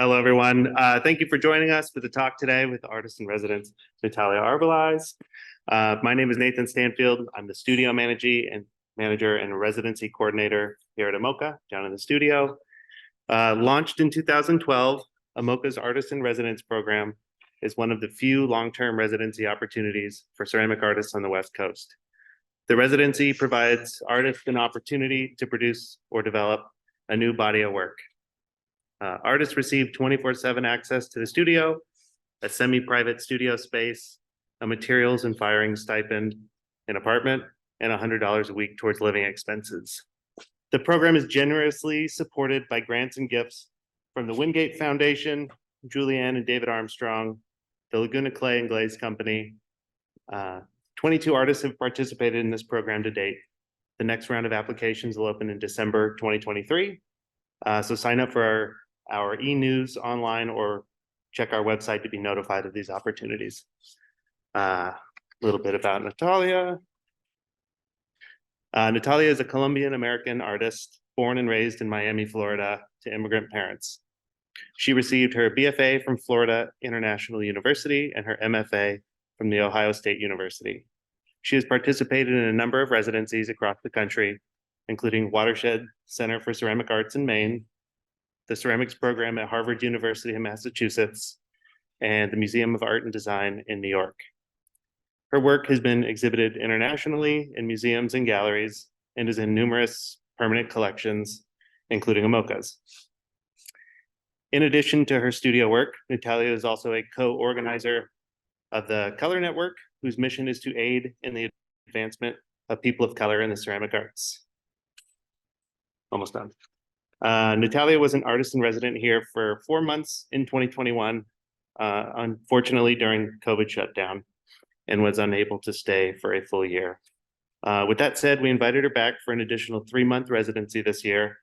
Hello, everyone. Thank you for joining us for the talk today with artist in residence, Natalia Arbelaez. My name is Nathan Stanfield. I'm the studio manager and residency coordinator here at AMOCA, down in the studio. Launched in 2012, AMOCA's Artist in Residence program is one of the few long-term residency opportunities for ceramic artists on the West Coast. The residency provides artists an opportunity to produce or develop a new body of work. Artists receive 24/7 access to the studio, a semi-private studio space, a materials and firing stipend, an apartment, and $100 a week towards living expenses. The program is generously supported by grants and gifts from the Wingate Foundation, Julianne and David Armstrong, the Laguna Clay and Glaze Company. 22 artists have participated in this program to date. The next round of applications will open in December 2023. So sign up for our e-news online or check our website to be notified of these opportunities. A little bit about Natalia. Natalia is a Colombian American artist born and raised in Miami, Florida to immigrant parents. She received her BFA from Florida International University and her MFA from the Ohio State University. She has participated in a number of residencies across the country, including Watershed Center for Ceramic Arts in Maine, the ceramics program at Harvard University in Massachusetts, and the Museum of Art and Design in New York. Her work has been exhibited internationally in museums and galleries and is in numerous permanent collections, including AMOCA's. In addition to her studio work, Natalia is also a co-organizer of the Color Network, whose mission is to aid in the advancement of people of color in the ceramic arts. Almost done. Natalia was an artist in resident here for 4 months in 2021, unfortunately during COVID shutdown, and was unable to stay for a full year. With that said, we invited her back for an additional 3-month residency this year.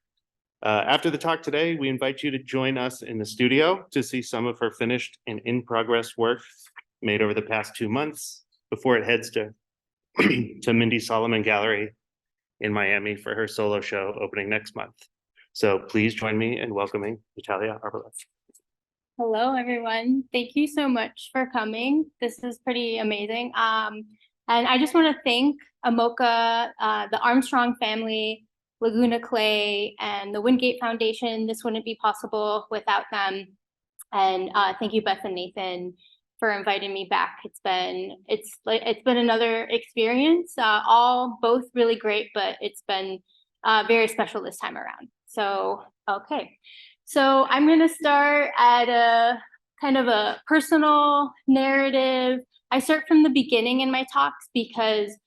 After the talk today, we invite you to join us in the studio to see some of her finished and in-progress work made over the past 2 months before it heads to Mindy Solomon Gallery in Miami for her solo show opening next month. So please join me in welcoming Natalia Arbelaez. Hello, everyone. Thank you so much for coming. This is pretty amazing. And I just want to thank AMOCA, the Armstrong family, Laguna Clay, and the Wingate Foundation. This wouldn't be possible without them. And thank you, Beth and Nathan, for inviting me back. It's been another experience, both really great, but it's been very special this time around. So, okay. So I'm going to start at a kind of a personal narrative. I start from the beginning in my talks because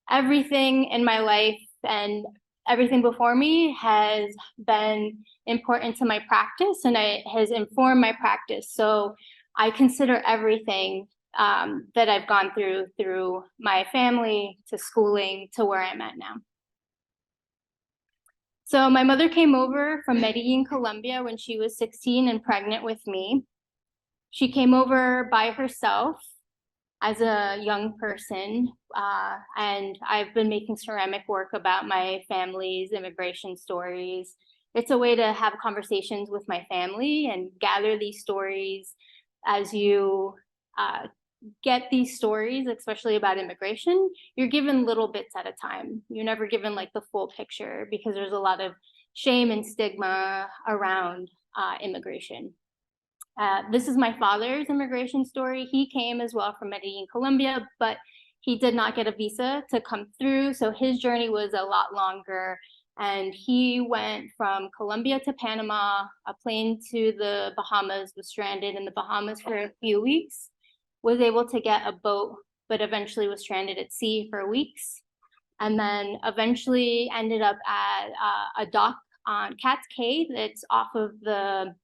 everything in my life and everything before me has been important to my practice, and it has informed my practice. So I consider everything that I've gone through my family to schooling to where I'm at now. So my mother came over from Medellin, Colombia when she was 16 and pregnant with me. She came over by herself as a young person, and I've been making ceramic work about my family's immigration stories. It's a way to have conversations with my family and gather these stories. As you get these stories, especially about immigration, you're given little bits at a time. You're never given like the full picture because there's a lot of shame and stigma around immigration. This is my father's immigration story. He came as well from Medellin, Colombia, but he did not get a visa to come through. So his journey was a lot longer. And he went from Colombia to Panama. A plane to the Bahamas, was stranded in the Bahamas for a few weeks, was able to get a boat, but eventually was stranded at sea for weeks. And then eventually ended up at a dock on Cat's Cay that's off of the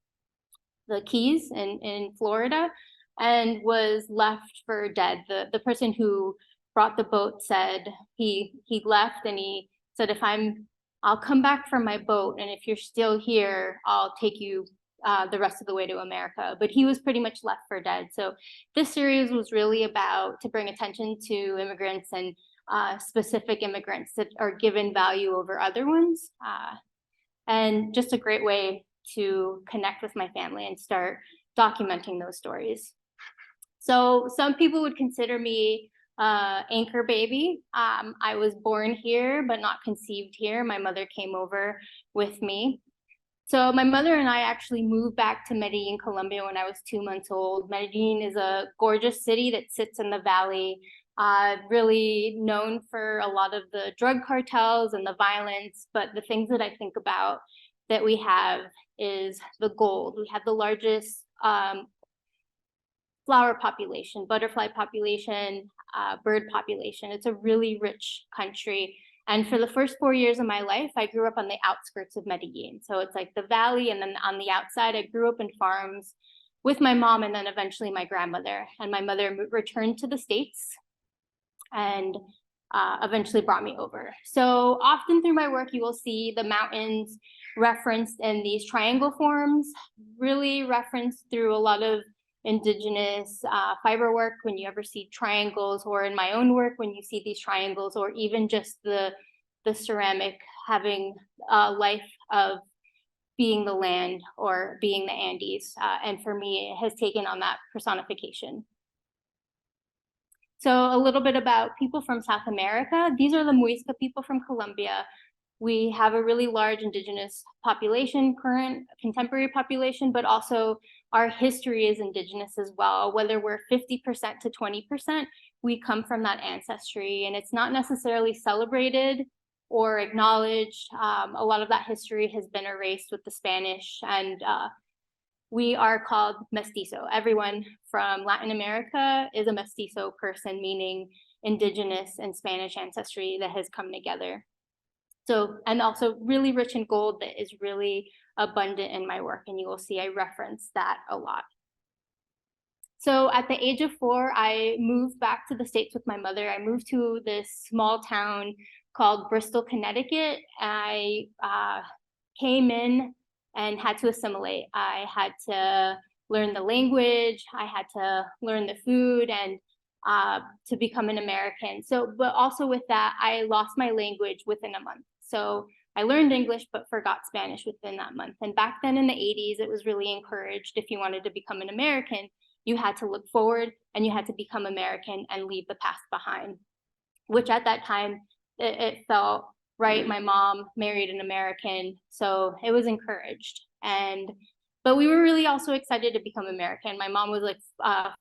Keys in Florida, and was left for dead. The person who brought the boat said he left, and he said, I'll come back from my boat, and if you're still here, I'll take you the rest of the way to America. But he was pretty much left for dead. So this series was really about to bring attention to immigrants and specific immigrants that are given value over other ones. And just a great way to connect with my family and start documenting those stories. So some people would consider me anchor baby. I was born here, but not conceived here. My mother came over with me. So my mother and I actually moved back to Medellin, Colombia when I was 2 months old. Medellin is a gorgeous city that sits in the valley, really known for a lot of the drug cartels and the violence. But the things that I think about that we have is the gold. We have the largest flower population, butterfly population, bird population. It's a really rich country. And for the first 4 years of my life, I grew up on the outskirts of Medellin. So it's like the valley, and then on the outside, I grew up in farms with my mom and then eventually my grandmother. And my mother returned to the States and eventually brought me over. So often through my work, you will see the mountains referenced in these triangle forms, really referenced through a lot of indigenous fiber work when you ever see triangles, or in my own work when you see these triangles, or even just the ceramic having a life of being the land or being the Andes. And for me, it has taken on that personification. So a little bit about people from South America. These are the Muisca people from Colombia. We have a really large indigenous population, current contemporary population, but also our history is indigenous as well. Whether we're 50% to 20%, we come from that ancestry, and it's not necessarily celebrated or acknowledged. A lot of that history has been erased with the Spanish, and we are called mestizo. Everyone from Latin America is a mestizo person, meaning indigenous and Spanish ancestry that has come together. So, and also really rich in gold that is really abundant in my work, and you will see I reference that a lot. So at the age of 4, I moved back to the States with my mother. I moved to this small town called Bristol, Connecticut. I came in and had to assimilate. I had to learn the language, I had to learn the food, and to become an American. So, but also with that, I lost my language within a month. So I learned English, but forgot Spanish within that month. And back then in the 80s, it was really encouraged. If you wanted to become an American, you had to look forward and you had to become American and leave the past behind, which at that time, it felt right. My mom married an American, so it was encouraged. But we were really also excited to become American. My mom was like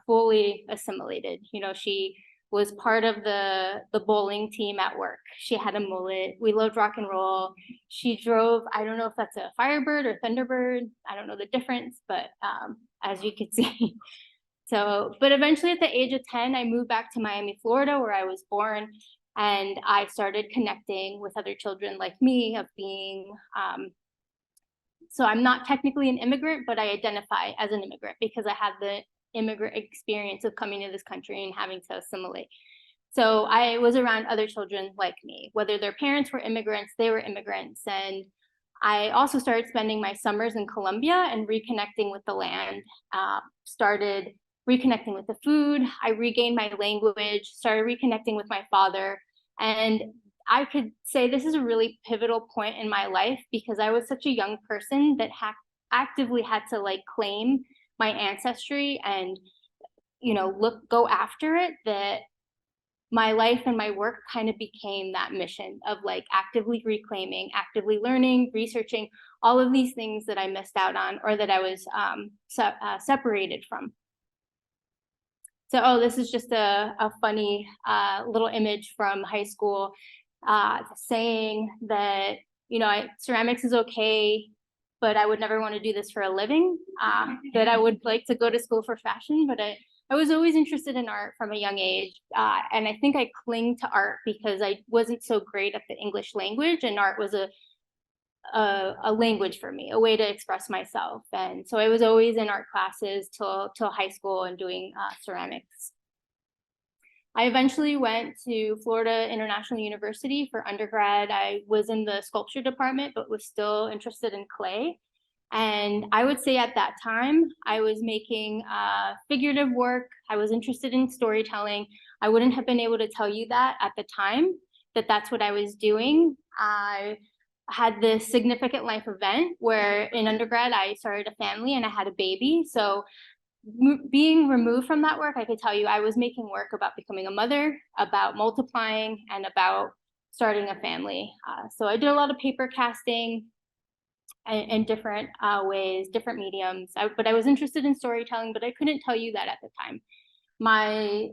fully assimilated. You know, she was part of the bowling team at work. She had a mullet. We loved rock and roll. She drove, I don't know if that's a Firebird or Thunderbird. I don't know the difference, but as you could see. So, but eventually at the age of 10, I moved back to Miami, Florida, where I was born. And I started connecting with other children like me of being, so I'm not technically an immigrant, but I identify as an immigrant because I had the immigrant experience of coming to this country and having to assimilate. So I was around other children like me, whether their parents were immigrants, they were immigrants. And I also started spending my summers in Colombia and reconnecting with the land, started reconnecting with the food. I regained my language, started reconnecting with my father. And I could say this is a really pivotal point in my life because I was such a young person that actively had to like claim my ancestry and, you know, go after it, that my life and my work kind of became that mission of like actively reclaiming, actively learning, researching all of these things that I missed out on or that I was separated from. So, oh, this is just a funny little image from high school saying that, you know, ceramics is okay, but I would never want to do this for a living, that I would like to go to school for fashion, but I was always interested in art from a young age. And I think I cling to art because I wasn't so great at the English language, and art was a language for me, a way to express myself. And so I was always in art classes till high school and doing ceramics. I eventually went to Florida International University for undergrad. I was in the sculpture department, but was still interested in clay. And I would say at that time, I was making figurative work. I was interested in storytelling. I wouldn't have been able to tell you that at the time, that that's what I was doing. I had this significant life event where in undergrad, I started a family and I had a baby. So being removed from that work, I could tell you I was making work about becoming a mother, about multiplying, and about starting a family. So I did a lot of paper casting in different ways, different mediums. But I was interested in storytelling, but I couldn't tell you that at the time. My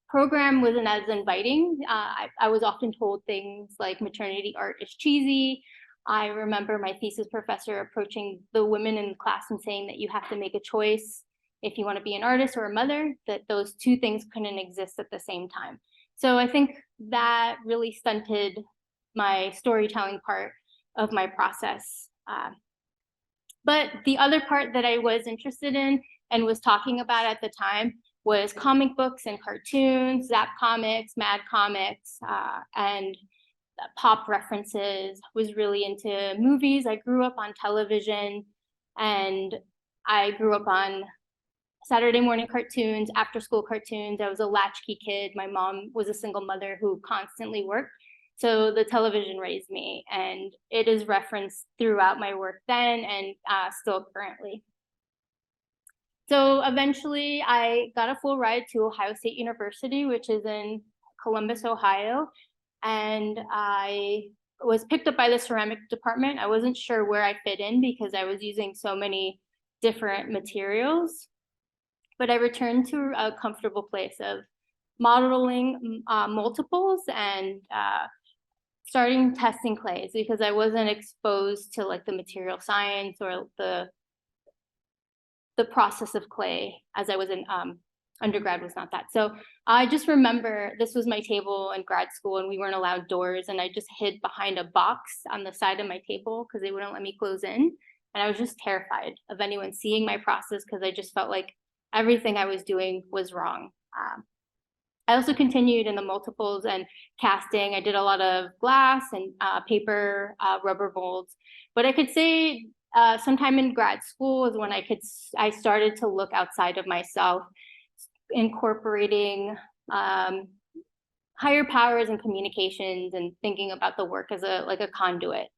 program wasn't as inviting. I was often told things like maternity art is cheesy. I remember my thesis professor approaching the women in the class and saying that you have to make a choice if you want to be an artist or a mother, that those two things couldn't exist at the same time. So I think that really stunted my storytelling part of my process. But the other part that I was interested in and was talking about at the time was comic books and cartoons, Zap Comics, Mad Comics, and pop references. Was really into movies. I grew up on television, and I grew up on Saturday morning cartoons, after school cartoons. I was a latchkey kid. My mom was a single mother who constantly worked. So the television raised me, and it is referenced throughout my work then and still currently. So eventually I got a full ride to Ohio State University, which is in Columbus, Ohio. And I was picked up by the ceramic department. I wasn't sure where I fit in because I was using so many different materials. But I returned to a comfortable place of modeling multiples and starting testing clays, because I wasn't exposed to like the material science or the process of clay as I was in undergrad was not that. So I just remember this was my table in grad school and we weren't allowed doors, and I just hid behind a box on the side of my table because they wouldn't let me close in. And I was just terrified of anyone seeing my process because I just felt like everything I was doing was wrong. I also continued in the multiples and casting. I did a lot of glass and paper, rubber molds. But I could say sometime in grad school is when I started to look outside of myself, incorporating higher powers and communications and thinking about the work as a conduit.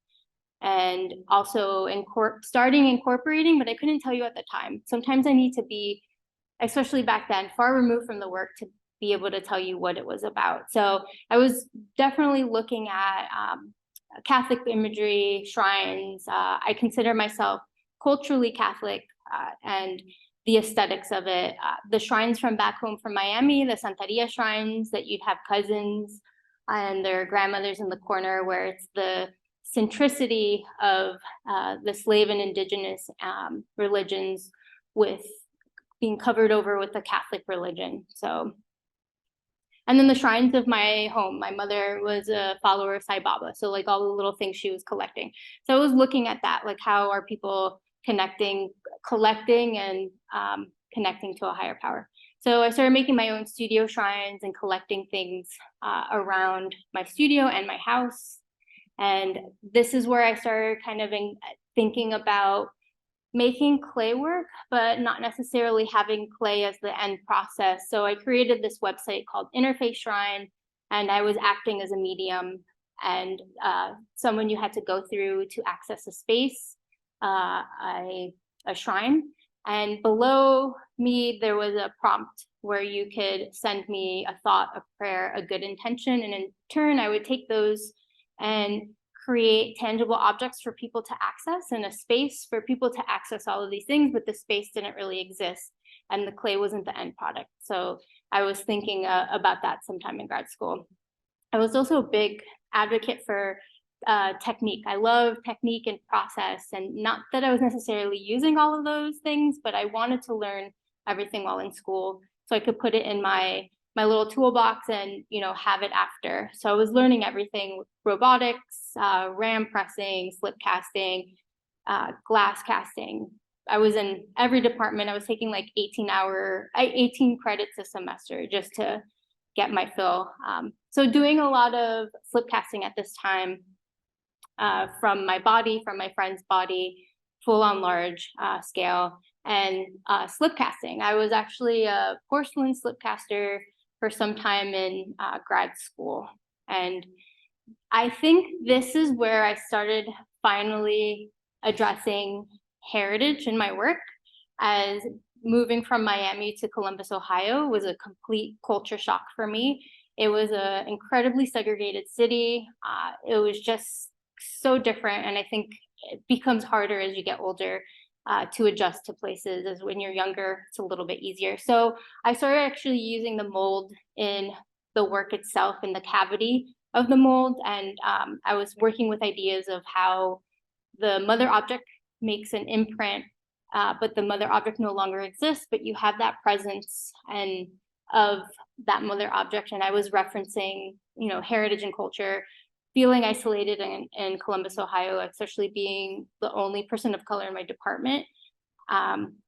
And also starting incorporating, but I couldn't tell you at the time. Sometimes I need to be, especially back then, far removed from the work to be able to tell you what it was about. So I was definitely looking at Catholic imagery, shrines. I consider myself culturally Catholic, and the aesthetics of it. The shrines from back home from Miami, the Santeria shrines that you'd have cousins and their grandmothers in the corner, where it's the centricity of the slave and indigenous religions with being covered over with the Catholic religion. So, and then the shrines of my home. My mother was a follower of Sai Baba, so like all the little things she was collecting. So I was looking at that, like how are people collecting and connecting to a higher power. So I started making my own studio shrines and collecting things around my studio and my house. And this is where I started kind of thinking about making clay work, but not necessarily having clay as the end process. So I created this website called Interface Shrine, and I was acting as a medium and someone you had to go through to access a space, a shrine. And below me, there was a prompt where you could send me a thought, a prayer, a good intention. And in turn, I would take those and create tangible objects for people to access and a space for people to access all of these things, but the space didn't really exist and the clay wasn't the end product. So I was thinking about that sometime in grad school. I was also a big advocate for technique. I love technique and process, and not that I was necessarily using all of those things, but I wanted to learn everything while in school so I could put it in my little toolbox and, you know, have it after. So I was learning everything: robotics, ram pressing, slip casting, glass casting. I was in every department. I was taking like 18 credits a semester just to get my fill. So doing a lot of slip casting at this time, from my body, from my friend's body, full on large scale, and slip casting. I was actually a porcelain slip caster for some time in grad school. And I think this is where I started finally addressing heritage in my work, as moving from Miami to Columbus, Ohio was a complete culture shock for me. It was an incredibly segregated city. It was just so different. And I think it becomes harder as you get older to adjust to places. As when you're younger, it's a little bit easier. So I started actually using the mold in the work itself, in the cavity of the mold. And I was working with ideas of how the mother object makes an imprint, but the mother object no longer exists, but you have that presence and of that mother object. And I was referencing, heritage and culture, feeling isolated in Columbus, Ohio, especially being the only person of color in my department,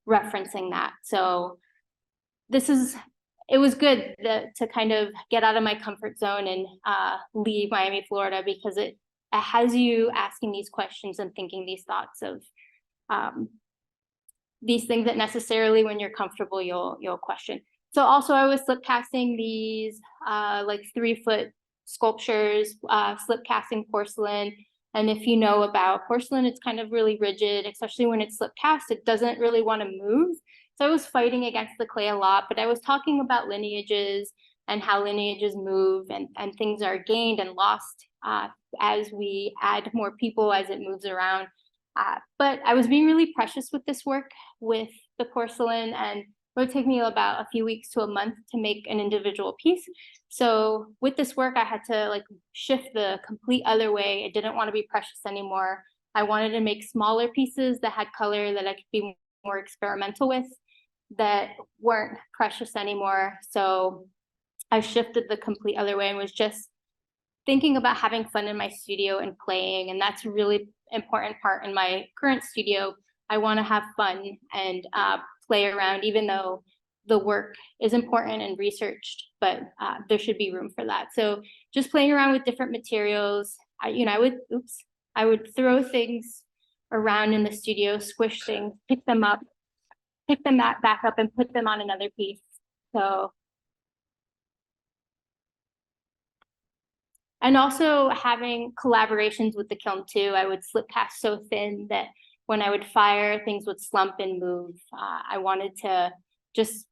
referencing that. So it was good to kind of get out of my comfort zone and leave Miami, Florida, because it has you asking these questions and thinking these thoughts of these things that necessarily when you're comfortable, you'll question. So also I was slip casting these like 3-foot sculptures, slip casting porcelain. And if you know about porcelain, it's kind of really rigid, especially when it's slip cast, it doesn't really want to move. So I was fighting against the clay a lot, but I was talking about lineages and how lineages move and things are gained and lost as we add more people, as it moves around. But I was being really precious with this work, with the porcelain, and it would take me about a few weeks to a month to make an individual piece. So with this work, I had to shift the complete other way. I didn't want to be precious anymore. I wanted to make smaller pieces that had color that I could be more experimental with, that weren't precious anymore. So I shifted the complete other way and was just thinking about having fun in my studio and playing. And that's a really important part in my current studio. I want to have fun and play around, even though the work is important and researched, but there should be room for that. So just playing around with different materials. I would throw things around in the studio, squish things, pick them back up and put them on another piece. So, and also having collaborations with the kiln too. I would slip cast so thin that when I would fire, things would slump and move. I wanted to just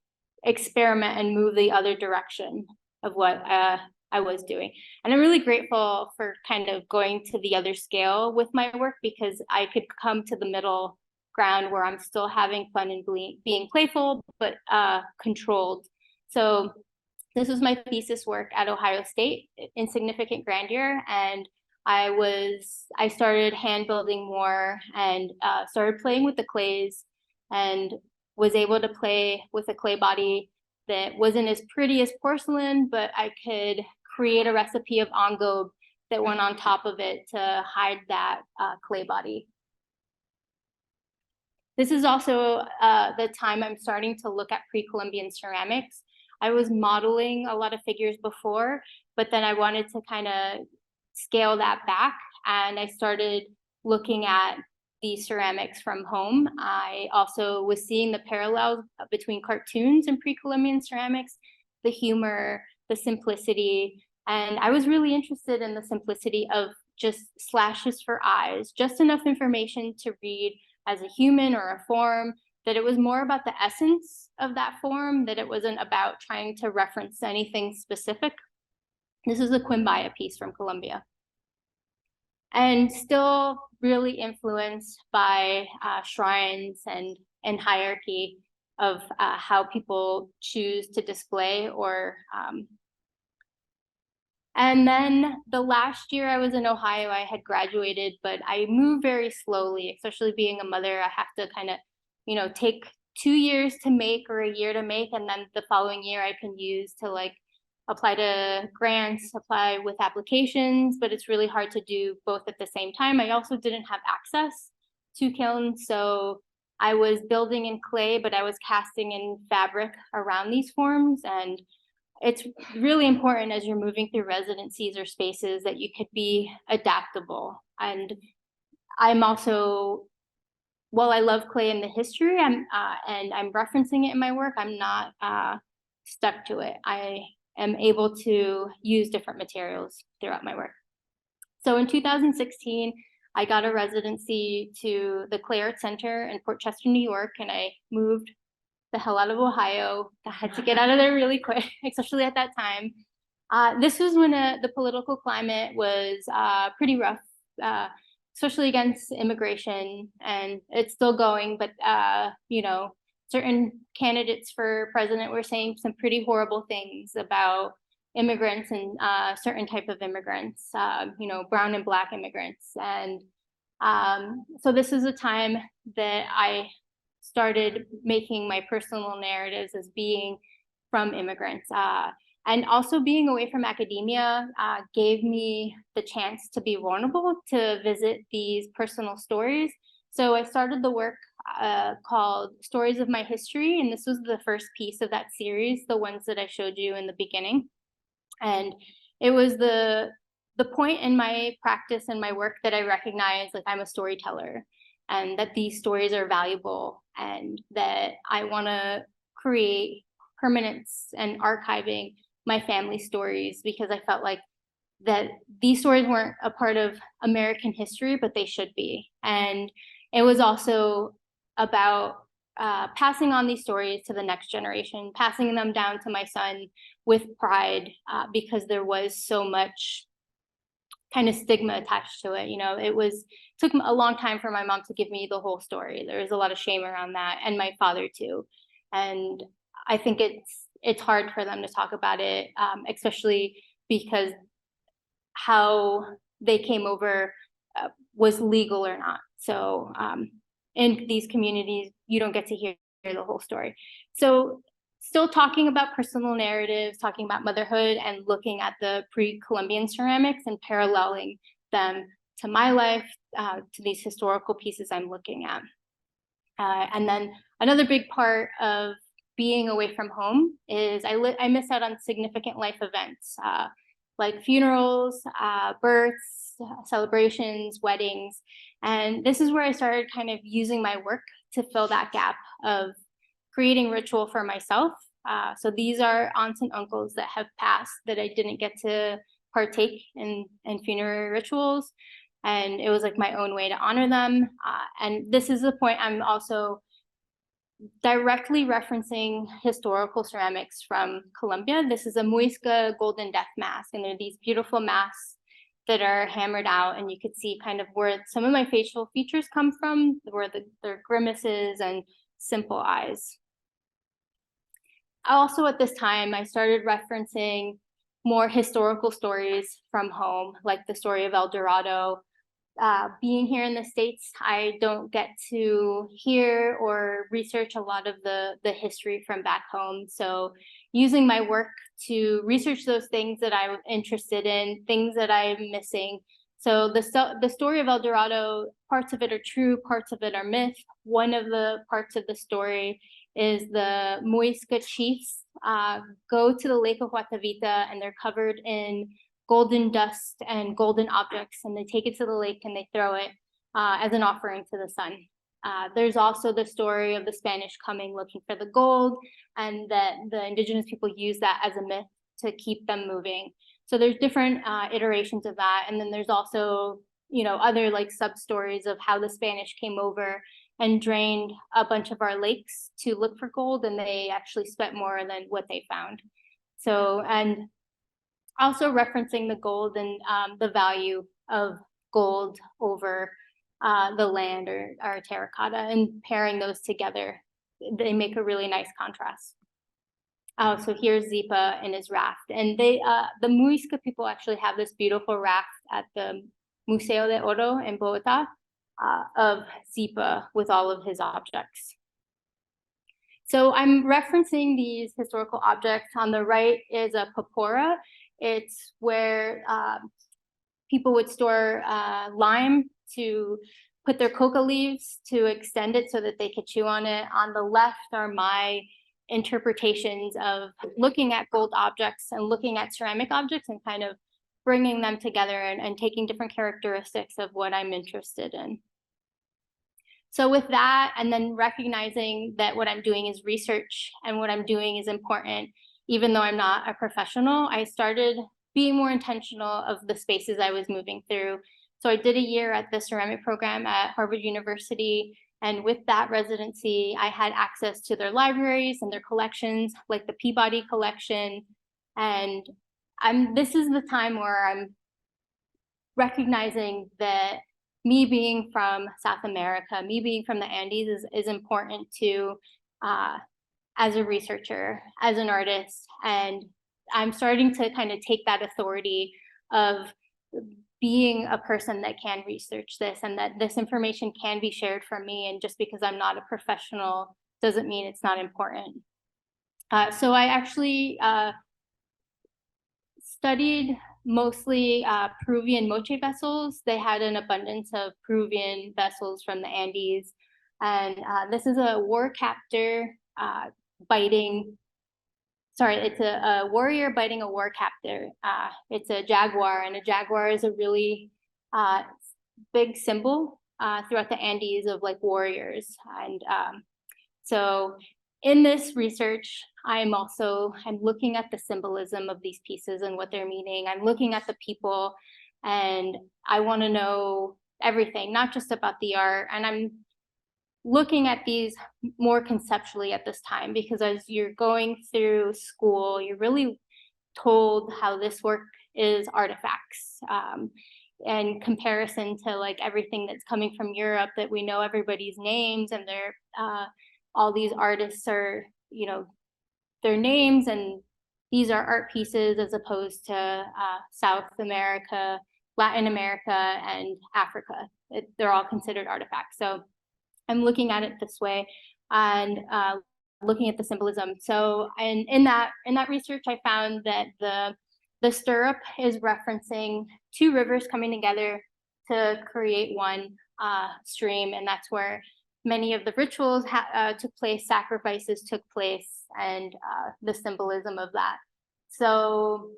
experiment and move the other direction of what I was doing. And I'm really grateful for kind of going to the other scale with my work, because I could come to the middle ground where I'm still having fun and being playful, but controlled. So this was my thesis work at Ohio State, Insignificant Grandeur. And I started hand building more and started playing with the clays, and was able to play with a clay body that wasn't as pretty as porcelain, but I could create a recipe of engobe that went on top of it to hide that clay body. This is also the time I'm starting to look at pre-Columbian ceramics. I was modeling a lot of figures before, but then I wanted to kind of scale that back, and I started looking at these ceramics from home. I also was seeing the parallels between cartoons and pre-Columbian ceramics, the humor, the simplicity, and I was really interested in the simplicity of just slashes for eyes, just enough information to read as a human or a form, that it was more about the essence of that form, that it wasn't about trying to reference anything specific. This is a Quimbaya piece from Colombia. And still really influenced by shrines and hierarchy of how people choose to display or and then the last year I was in Ohio, I had graduated, but I moved very slowly, especially being a mother. I have to kind of, take 2 years to make or a year to make. And then the following year I can use to apply to grants, apply with applications, but it's really hard to do both at the same time. I also didn't have access to kilns. So I was building in clay, but I was casting in fabric around these forms. And it's really important as you're moving through residencies or spaces that you could be adaptable. And I'm also, while I love clay and the history, and I'm referencing it in my work, I'm not stuck to it. I am able to use different materials throughout my work. So in 2016, I got a residency to the Clay Arts Center in Port Chester, New York, and I moved the hell out of Ohio. I had to get out of there really quick, especially at that time. This was when the political climate was pretty rough, especially against immigration, and it's still going, but you know, certain candidates for president were saying some pretty horrible things about immigrants and certain type of immigrants, you know, brown and Black immigrants. And so this is a time that I started making my personal narratives as being from immigrants. And also being away from academia gave me the chance to be vulnerable, to visit these personal stories. So I started the work called Stories of My History, and this was the first piece of that series, the ones that I showed you in the beginning. And it was the point in my practice and my work that I recognized, like, I'm a storyteller, and that these stories are valuable, and that I want to create permanence and archiving my family stories, because I felt like that these stories weren't a part of American history, but they should be. And it was also about passing on these stories to the next generation, passing them down to my son with pride, because there was so much kind of stigma attached to it. You know, took a long time for my mom to give me the whole story. There was a lot of shame around that, and my father too. And I think it's hard for them to talk about it, especially because how they came over was legal or not. So in these communities, you don't get to hear the whole story. So still talking about personal narratives, talking about motherhood, and looking at the pre-Columbian ceramics and paralleling them to my life, to these historical pieces I'm looking at. And then another big part of being away from home is I miss out on significant life events, like funerals, births, celebrations, weddings. And this is where I started kind of using my work to fill that gap of creating ritual for myself. So these are aunts and uncles that have passed that I didn't get to partake in funerary rituals. And it was like my own way to honor them. And this is the point I'm also directly referencing historical ceramics from Colombia. This is a Muisca golden death mask, and they're these beautiful masks that are hammered out, and you could see kind of where some of my facial features come from, where their grimaces and simple eyes. Also at this time, I started referencing more historical stories from home, like the story of El Dorado. Being here in the States, I don't get to hear or research a lot of the history from back home. So using my work to research those things that I'm interested in, things that I'm missing. So the story of El Dorado, parts of it are true, parts of it are myth. One of the parts of the story is the Muisca chiefs go to the lake of Guatavita, and they're covered in golden dust and golden objects, and they take it to the lake and they throw it as an offering to the sun. There's also the story of the Spanish coming looking for the gold, and that the indigenous people use that as a myth to keep them moving. So there's different iterations of that. And then there's also, you know, other like sub stories of how the Spanish came over and drained a bunch of our lakes to look for gold, and they actually spent more than what they found. So, and also referencing the gold and the value of gold over the land or terracotta, and pairing those together, they make a really nice contrast. So here's Zipa in his raft, and the Muisca people actually have this beautiful raft at the Museo de Oro in Bogota of Zipa with all of his objects. So I'm referencing these historical objects. On the right is a papora. It's where people would store lime to put their coca leaves to extend it so that they could chew on it. On the left are my interpretations of looking at gold objects and looking at ceramic objects and kind of bringing them together and taking different characteristics of what I'm interested in. So with that, and then recognizing that what I'm doing is research and what I'm doing is important, even though I'm not a professional, I started being more intentional of the spaces I was moving through. So I did a year at the ceramic program at Harvard University. And with that residency, I had access to their libraries and their collections, like the Peabody collection. And this is the time where I'm recognizing that me being from South America, me being from the Andes is important to, as a researcher, as an artist. And I'm starting to kind of take that authority of being a person that can research this and that this information can be shared from me. And just because I'm not a professional doesn't mean it's not important. So I actually studied mostly Peruvian moche vessels. They had an abundance of Peruvian vessels from the Andes. And this is a war captor it's a warrior biting a war captor. It's a jaguar, and a jaguar is a really big symbol throughout the Andes of like warriors. And so in this research, I'm looking at the symbolism of these pieces and what they're meaning. I'm looking at the people, and I want to know everything, not just about the art. And I'm looking at these more conceptually at this time, because as you're going through school, you're really told how this work is artifacts, in comparison to like everything that's coming from Europe, that we know everybody's names, and they're all these artists are, you know, their names, and these are art pieces, as opposed to South America, Latin America, and Africa. They're all considered artifacts. So I'm looking at it this way, and looking at the symbolism. So, and in that research, I found that the stirrup is referencing two rivers coming together to create one stream, and that's where many of the rituals took place, sacrifices took place, and the symbolism of that. So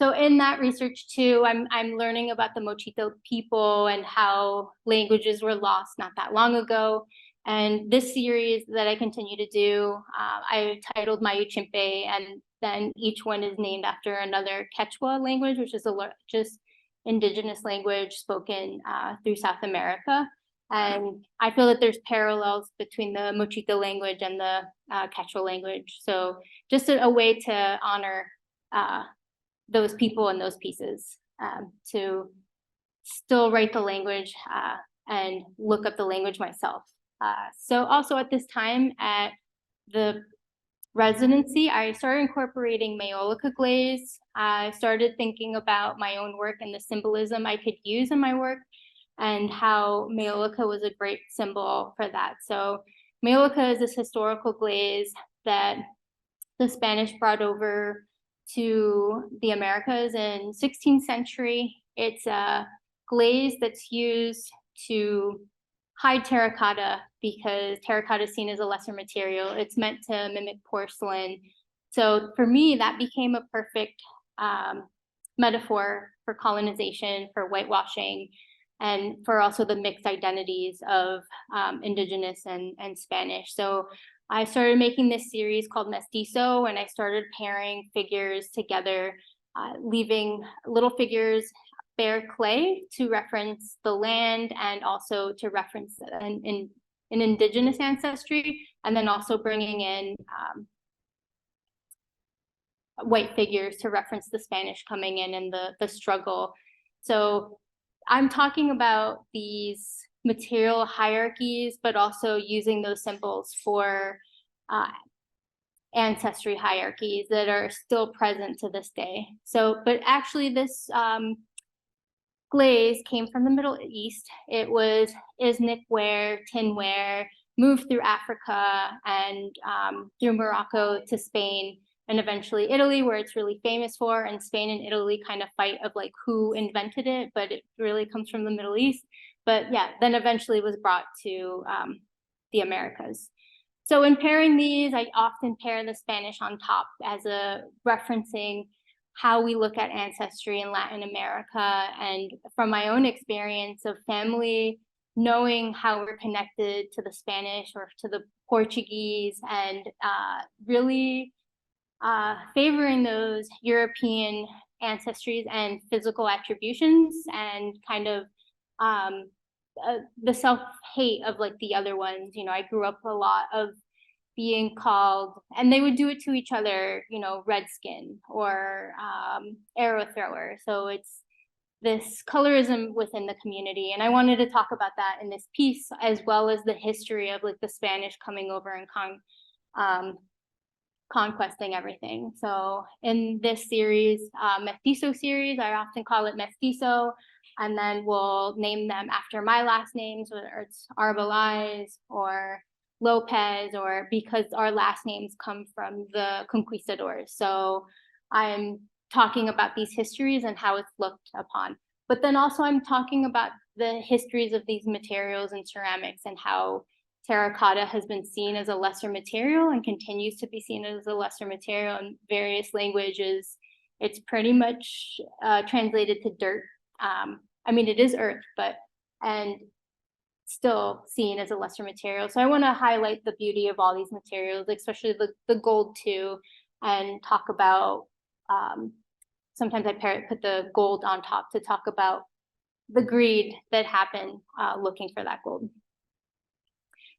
in that research too, I'm learning about the Mochito people and how languages were lost not that long ago. And this series that I continue to do, I titled Mayuchimpe, and then each one is named after another Quechua language, which is just indigenous language spoken through South America. And I feel that there's parallels between the Mochito language and the Quechua language. So just a way to honor those people and those pieces, to still write the language and look up the language myself. So also at this time at the residency, I started incorporating Maiolica glaze. I started thinking about my own work and the symbolism I could use in my work, and how Maiolica was a great symbol for that. So Maiolica is this historical glaze that the Spanish brought over to the Americas in 16th century. It's a glaze that's used to hide terracotta, because terracotta is seen as a lesser material. It's meant to mimic porcelain. So for me, that became a perfect metaphor for colonization, for whitewashing, and for also the mixed identities of indigenous and Spanish. So I started making this series called Mestizo, and I started pairing figures together, leaving little figures bare clay to reference the land, and also to reference an indigenous ancestry, and then also bringing in white figures to reference the Spanish coming in and the struggle. So I'm talking about these material hierarchies, but also using those symbols for ancestry hierarchies that are still present to this day. So, but actually this glaze came from the Middle East. It was Iznik ware, tinware, moved through Africa and through Morocco to Spain, and eventually Italy, where it's really famous for. And Spain and Italy kind of fight of like who invented it, but it really comes from the Middle East. But yeah, then eventually was brought to the Americas. So in pairing these, I often pair the Spanish on top as a referencing how we look at ancestry in Latin America. And from my own experience of family, knowing how we're connected to the Spanish or to the Portuguese, and really favoring those European ancestries and physical attributions, and kind of the self-hate of like the other ones. You know, I grew up a lot of being called, and they would do it to each other, you know, redskin or arrow thrower. So it's this colorism within the community. And I wanted to talk about that in this piece, as well as the history of like the Spanish coming over and conquesting everything. So in this series, Mestizo series, I often call it Mestizo, and then we'll name them after my last names, whether it's Arbelaez or Lopez, or because our last names come from the conquistadors. So I'm talking about these histories and how it's looked upon. But then also I'm talking about the histories of these materials and ceramics, and how terracotta has been seen as a lesser material and continues to be seen as a lesser material in various languages. It's pretty much translated to dirt. I mean, it is earth, and still seen as a lesser material. So I want to highlight the beauty of all these materials, especially the gold too, and talk about, sometimes I put the gold on top to talk about the greed that happened looking for that gold.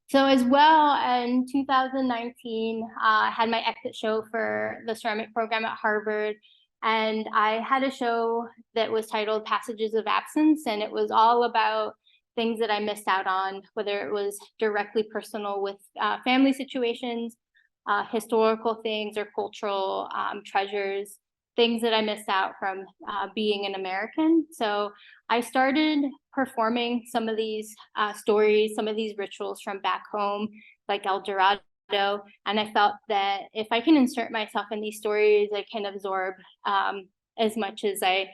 So as well, in 2019, I had my exit show for the ceramic program at Harvard, and I had a show that was titled Passages of Absence, and it was all about things that I missed out on, whether it was directly personal with family situations, historical things, or cultural treasures, things that I missed out from being an American. So I started performing some of these stories, some of these rituals from back home, like El Dorado. And I felt that if I can insert myself in these stories, I can absorb as much as I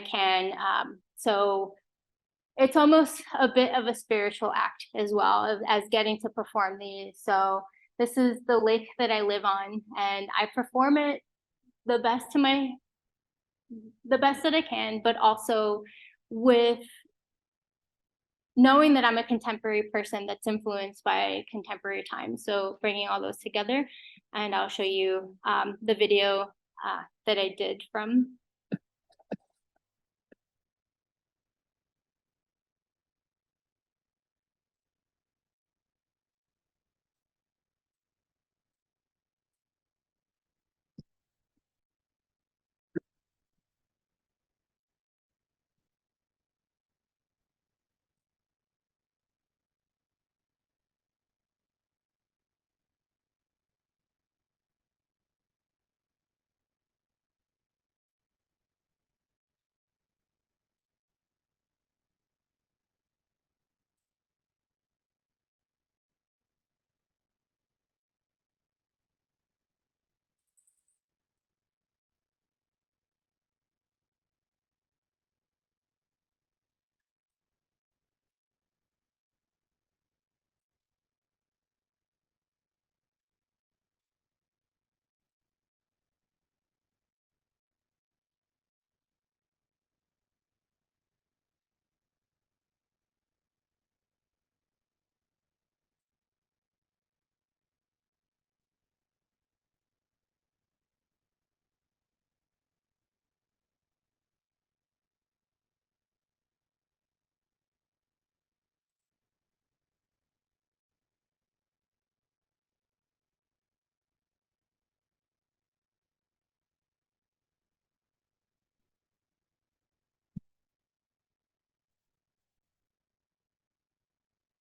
can. So it's almost a bit of a spiritual act as well as getting to perform these. So this is the lake that I live on, and I perform it the best that I can, but also with knowing that I'm a contemporary person that's influenced by contemporary times. So bringing all those together, and I'll show you the video that I did from.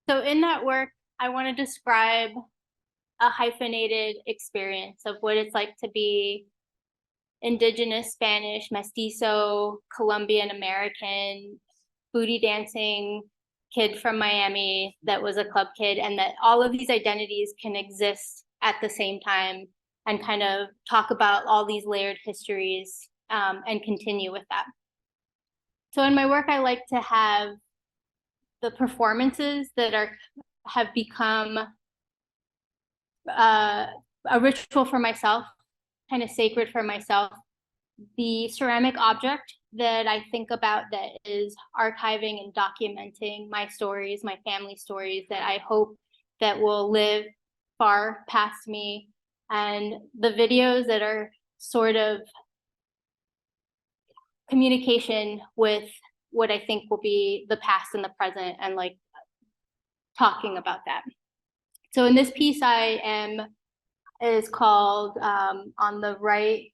So in that work, I want to describe a hyphenated experience of what it's like to be Indigenous, Spanish, Mestizo, Colombian American, booty dancing kid from Miami that was a club kid, and that all of these identities can exist at the same time, and kind of talk about all these layered histories and continue with that. So in my work, I like to have the performances that have become a ritual for myself, kind of sacred for myself. The ceramic object that I think about that is archiving and documenting my stories, my family stories, that I hope that will live far past me, and the videos that are sort of communication with what I think will be the past and the present, and like talking about that. So in this piece is called on the right,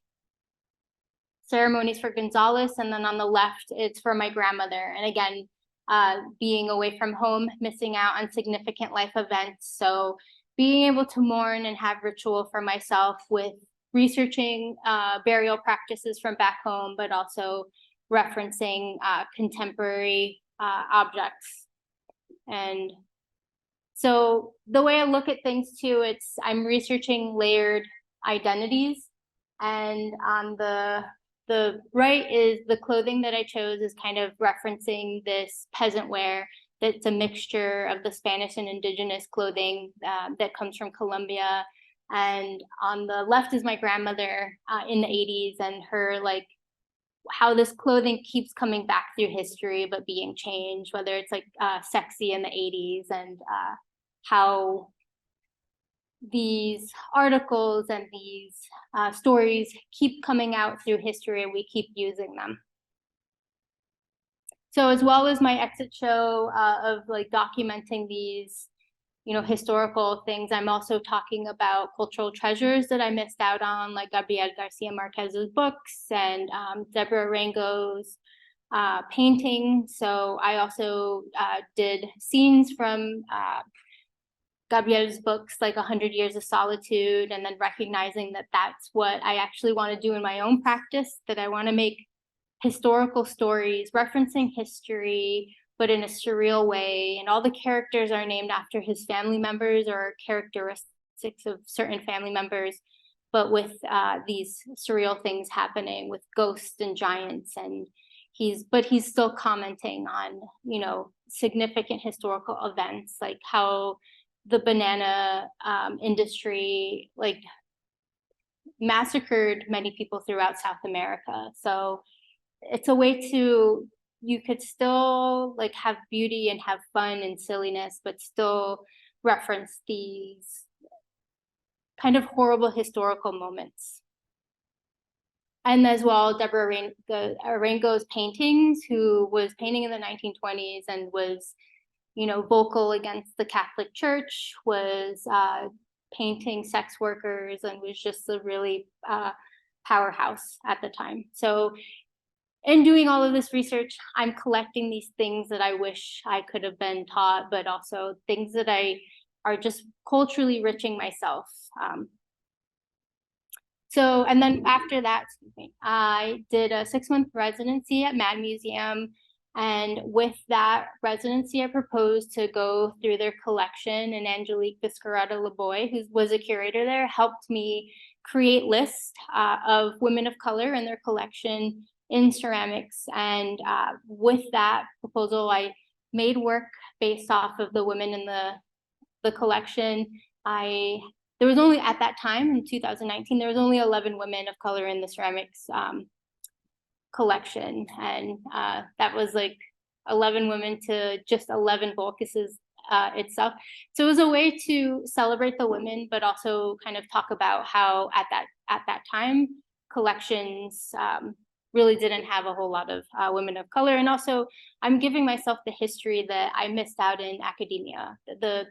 Ceremonies for Gonzalez, and then on the left, it's for my grandmother. And again, being away from home, missing out on significant life events. So being able to mourn and have ritual for myself with researching burial practices from back home, but also referencing contemporary objects. And so the way I look at things too, I'm researching layered identities. And on the right is the clothing that I chose is kind of referencing this peasant wear that's a mixture of the Spanish and indigenous clothing that comes from Colombia. And on the left is my grandmother in the 80s, and her like how this clothing keeps coming back through history but being changed, whether it's like sexy in the 80s, and how these articles and these stories keep coming out through history, and we keep using them. So as well as my exit show of like documenting these, historical things, I'm also talking about cultural treasures that I missed out on, like Gabriel Garcia Marquez's books and Deborah Rango's painting. So I also did scenes from Gabriel's books, like 100 Years of Solitude, and then recognizing that that's what I actually want to do in my own practice, that I want to make historical stories referencing history, but in a surreal way. And all the characters are named after his family members or characteristics of certain family members, but with these surreal things happening with ghosts and giants. And he's still commenting on, significant historical events, like how the banana industry like massacred many people throughout South America. So it's a way to, you could still like have beauty and have fun and silliness, but still reference these kind of horrible historical moments. And as well, Deborah Rango's paintings, who was painting in the 1920s and was, vocal against the Catholic Church, was painting sex workers, and was just a really powerhouse at the time. So in doing all of this research, I'm collecting these things that I wish I could have been taught, but also things that are just culturally enriching myself. So, and then after that, I did a 6-month residency at Mad Museum. And with that residency, I proposed to go through their collection, and Angelique Viscarata-Laboy, who was a curator there, helped me create lists of women of color in their collection in ceramics. And with that proposal, I made work based off of the women in the collection. There was only, at that time in 2019, there was only 11 women of color in the ceramics collection. And that was like 11 women to just 11 Volcuses itself. So it was a way to celebrate the women, but also kind of talk about how at that time, collections really didn't have a whole lot of women of color. And also I'm giving myself the history that I missed out in academia, the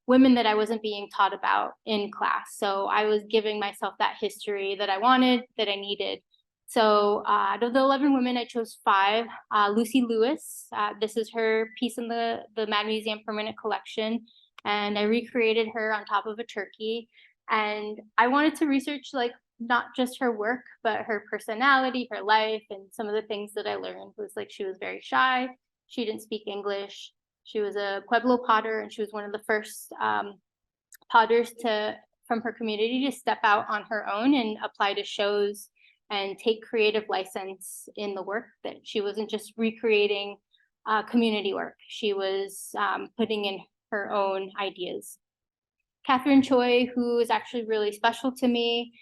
women that I wasn't being taught about in class. So I was giving myself that history that I wanted, that I needed. So out of the 11 women, I chose 5. Lucy Lewis, this is her piece in the Mad Museum permanent collection. And I recreated her on top of a turkey. And I wanted to research like not just her work, but her personality, her life, and some of the things that I learned was like she was very shy. She didn't speak English. She was a Pueblo potter, and she was one of the first potters from her community to step out on her own and apply to shows and take creative license in the work, that she wasn't just recreating community work. She was putting in her own ideas. Catherine Choi, who is actually really special to me,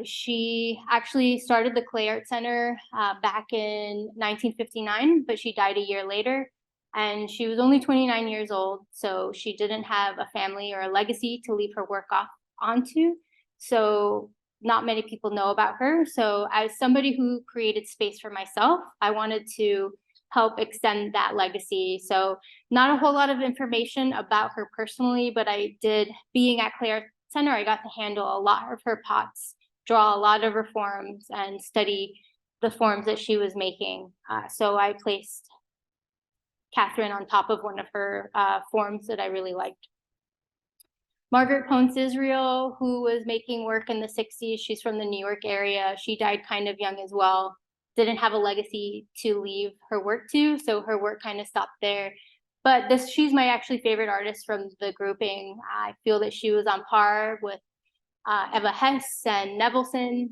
she actually started the Clay Art Center back in 1959, but she died a year later. And she was only 29 years old, so she didn't have a family or a legacy to leave her work onto. So not many people know about her. So as somebody who created space for myself, I wanted to help extend that legacy. So not a whole lot of information about her personally, but I did, being at Clay Art Center, I got to handle a lot of her pots, draw a lot of her forms, and study the forms that she was making. So I placed Catherine on top of one of her forms that I really liked. Margaret Ponce Israel, who was making work in the 60s, she's from the New York area. She died kind of young as well. Didn't have a legacy to leave her work to, so her work kind of stopped there. But she's my actually favorite artist from the grouping. I feel that she was on par with Eva Hess and Nevilleson.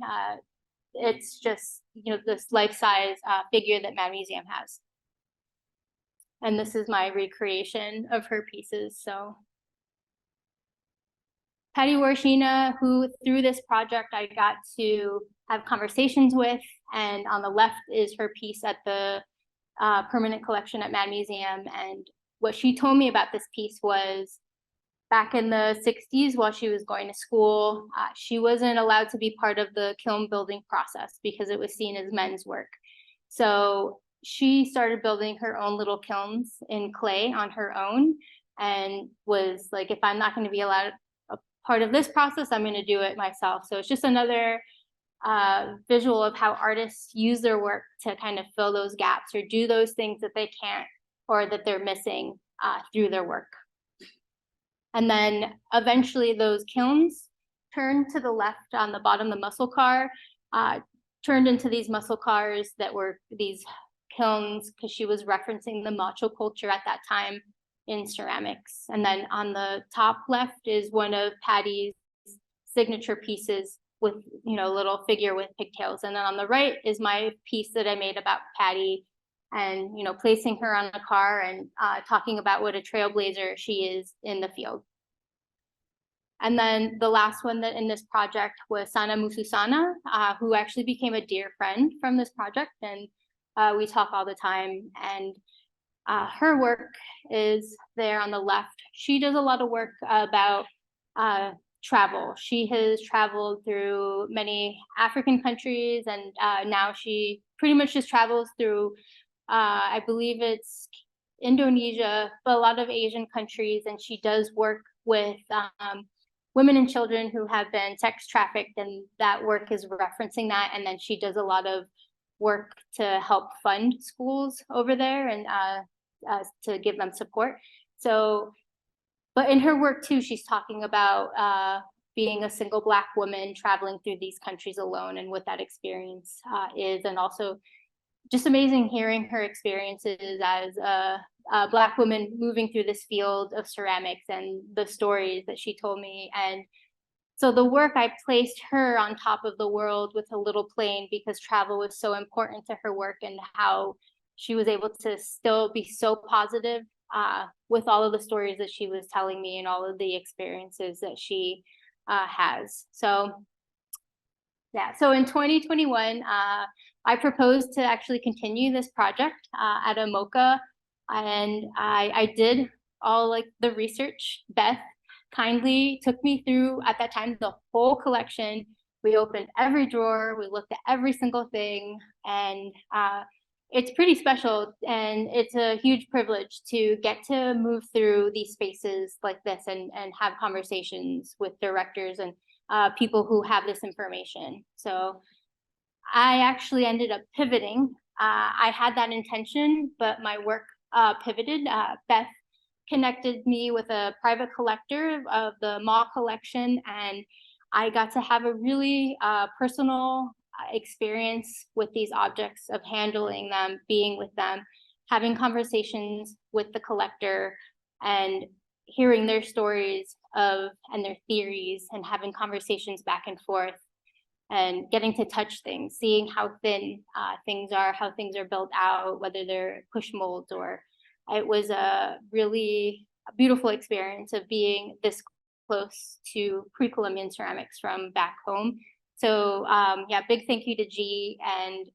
It's just, you know, this life-size figure that Mad Museum has. And this is my recreation of her pieces. So Patty Warshina, who through this project I got to have conversations with, and on the left is her piece at the permanent collection at Mad Museum. And what she told me about this piece was back in the 60s while she was going to school, she wasn't allowed to be part of the kiln building process because it was seen as men's work. So she started building her own little kilns in clay on her own and was like, if I'm not going to be allowed a part of this process, I'm going to do it myself. So it's just another visual of how artists use their work to kind of fill those gaps or do those things that they can't or that they're missing through their work. And then eventually those kilns turned to the left on the bottom, the muscle car, turned into these muscle cars that were these kilns because she was referencing the macho culture at that time in ceramics. And then on the top left is one of Patty's signature pieces with, you know, a little figure with pigtails. And then on the right is my piece that I made about Patty and, you know, placing her on a car and talking about what a trailblazer she is in the field. And then the last one that in this project was Sana Mususana, who actually became a dear friend from this project. And we talk all the time. And her work is there on the left. She does a lot of work about travel. She has traveled through many African countries, and now she pretty much just travels through, I believe it's Indonesia, but a lot of Asian countries, and she does work with women and children who have been sex trafficked, and that work is referencing that. And then she does a lot of work to help fund schools over there and to give them support. So, but in her work too, she's talking about being a single Black woman traveling through these countries alone and what that experience is, and also just amazing hearing her experiences as a Black woman moving through this field of ceramics and the stories that she told me. And so the work, I placed her on top of the world with a little plane because travel was so important to her work and how she was able to still be so positive with all of the stories that she was telling me and all of the experiences that she has. So yeah, so in 2021, I proposed to actually continue this project at AMOCA, and I did all like the research. Beth kindly took me through, at that time, the whole collection. We opened every drawer, we looked at every single thing, and it's pretty special, and it's a huge privilege to get to move through these spaces like this and have conversations with directors and people who have this information. So I actually ended up pivoting. I had that intention, but my work pivoted. Beth connected me with a private collector of the MAW collection, and I got to have a really personal experience with these objects, of handling them, being with them, having conversations with the collector, and hearing their stories of and their theories, and having conversations back and forth, and getting to touch things, seeing how thin things are, how things are built out, whether they're push molds or. It was a really beautiful experience of being this close to pre-Columbian ceramics from back home. So yeah, big thank you to G and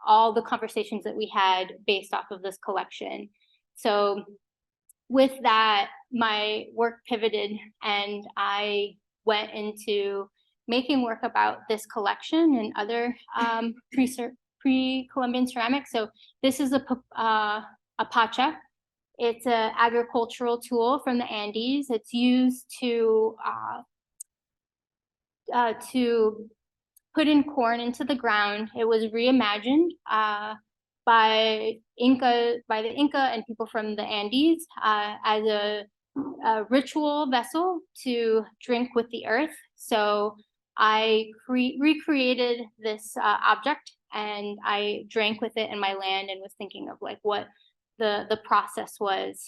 all the conversations that we had based off of this collection. So with that, my work pivoted and I went into making work about this collection and other pre-Columbian ceramics. So this is a pacha. It's an agricultural tool from the Andes. It's used to put in corn into the ground. It was reimagined by the Inca and people from the Andes as a ritual vessel to drink with the earth. So I recreated this object, and I drank with it in my land and was thinking of like what the process was.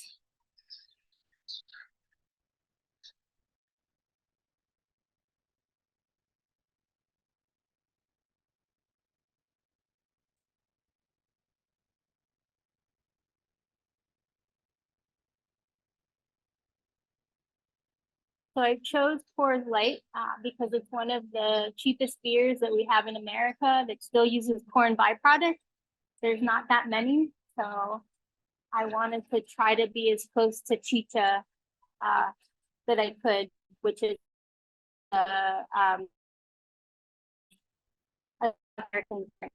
So I chose Coors Light because it's one of the cheapest beers that we have in America that still uses corn byproduct. There's not that many, so I wanted to try to be as close to chicha that I could, which is American drink.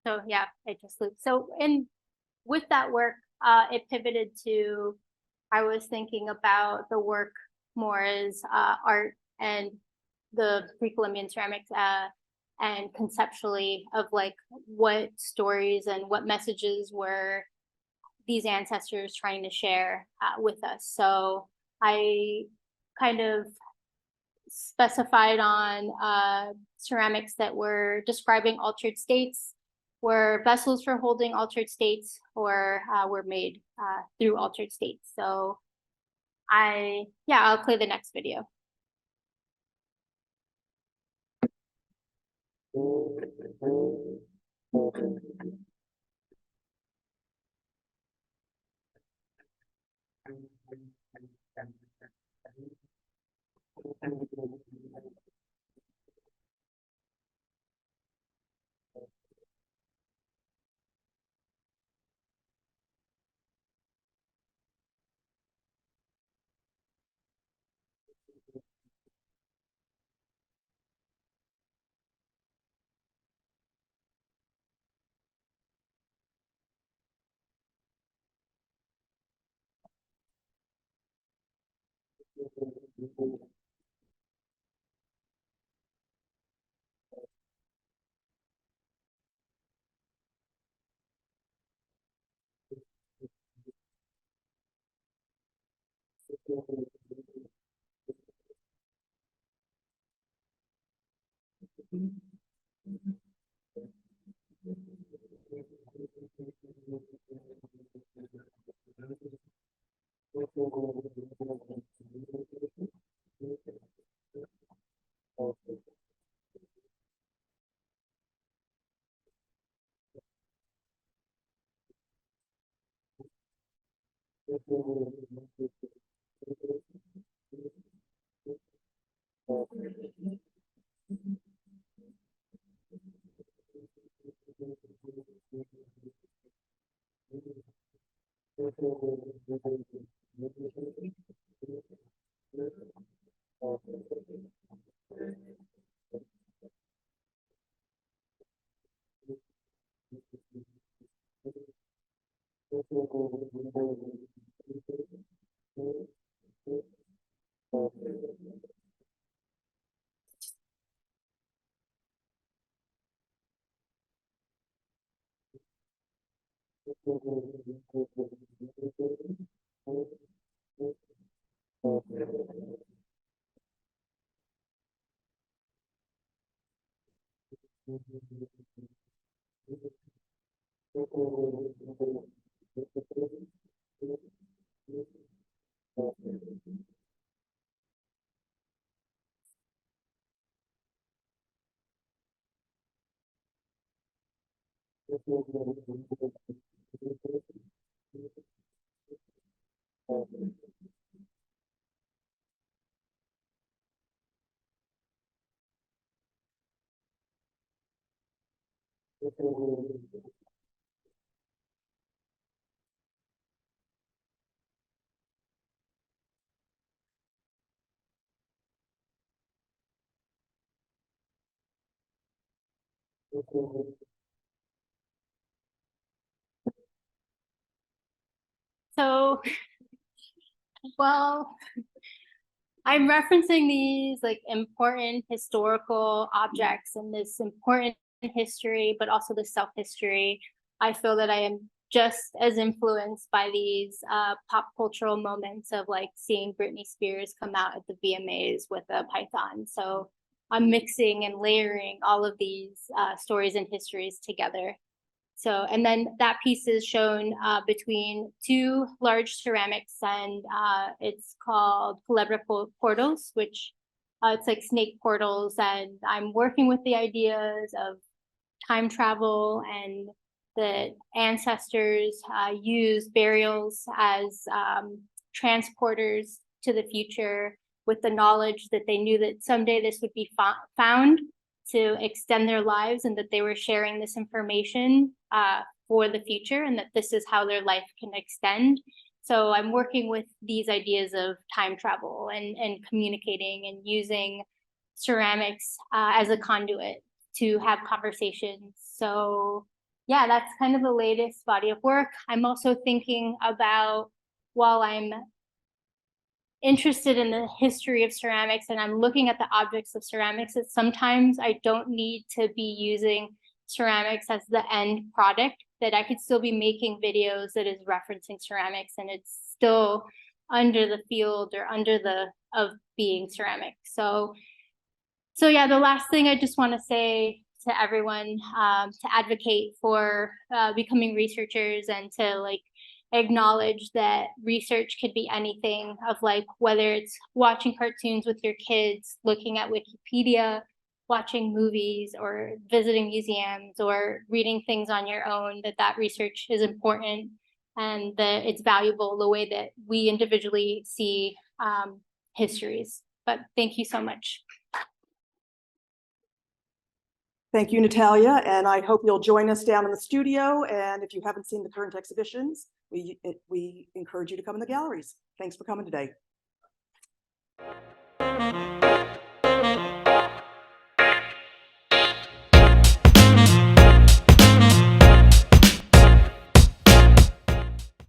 So yeah, it just looped. So with that work, it pivoted to, I was thinking about the work more as art and the pre-Columbian ceramics and conceptually of like what stories and what messages were these ancestors trying to share with us. So I kind of specified on ceramics that were describing altered states, were vessels for holding altered states, or were made through altered states. So I'll play the next video. So, well, I'm referencing these like important historical objects and this important history, but also the self-history. I feel that I am just as influenced by these pop cultural moments of like seeing Britney Spears come out at the VMAs with a python. So I'm mixing and layering all of these stories and histories together. So, and then that piece is shown between two large ceramics, and it's called Culebra portals, which it's like snake portals. And I'm working with the ideas of time travel, and the ancestors use burials as transporters to the future with the knowledge that they knew that someday this would be found to extend their lives, and that they were sharing this information for the future, and that this is how their life can extend. So I'm working with these ideas of time travel and communicating and using ceramics as a conduit to have conversations. So yeah, that's kind of the latest body of work. I'm also thinking about, while I'm interested in the history of ceramics and I'm looking at the objects of ceramics, that sometimes I don't need to be using ceramics as the end product, that I could still be making videos that is referencing ceramics and it's still under the field or under the of being ceramic. So yeah, the last thing I just want to say to everyone, to advocate for becoming researchers and to like acknowledge that research could be anything, of like whether it's watching cartoons with your kids, looking at Wikipedia, watching movies, or visiting museums, or reading things on your own, that research is important and that it's valuable the way that we individually see histories. But thank you so much. Thank you, Natalia, and I hope you'll join us down in the studio. And if you haven't seen the current exhibitions, we encourage you to come in the galleries. Thanks for coming today.